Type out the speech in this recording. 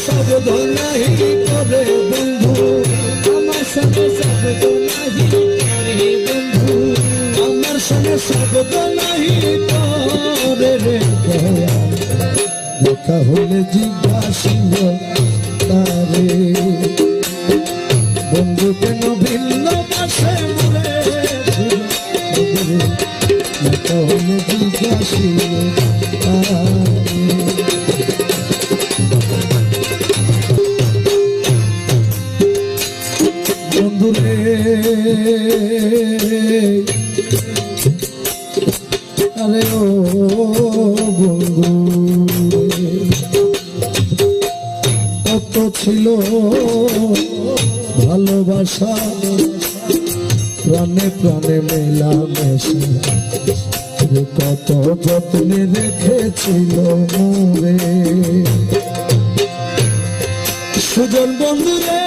শব্দ নাহি করে বন্ধু, আমার সঙ্গে শব্দ নাহি করে বন্ধু, আমার সঙ্গে শব্দ নাহি করে রে দয়া। দেখা হলে জিজ্ঞাসিব তারে, বন্ধু কেন ভিন্ন পাশে মরে, দেখা হলে জিজ্ঞাসিব তারে। বন্ধুরে আরে ও বন্ধু কত ছিল ভালোবাসা, প্রাণে প্রাণে মেলামেশা, কত যত্নে রেখেছিল মোরে। সুজন বন্ধুরে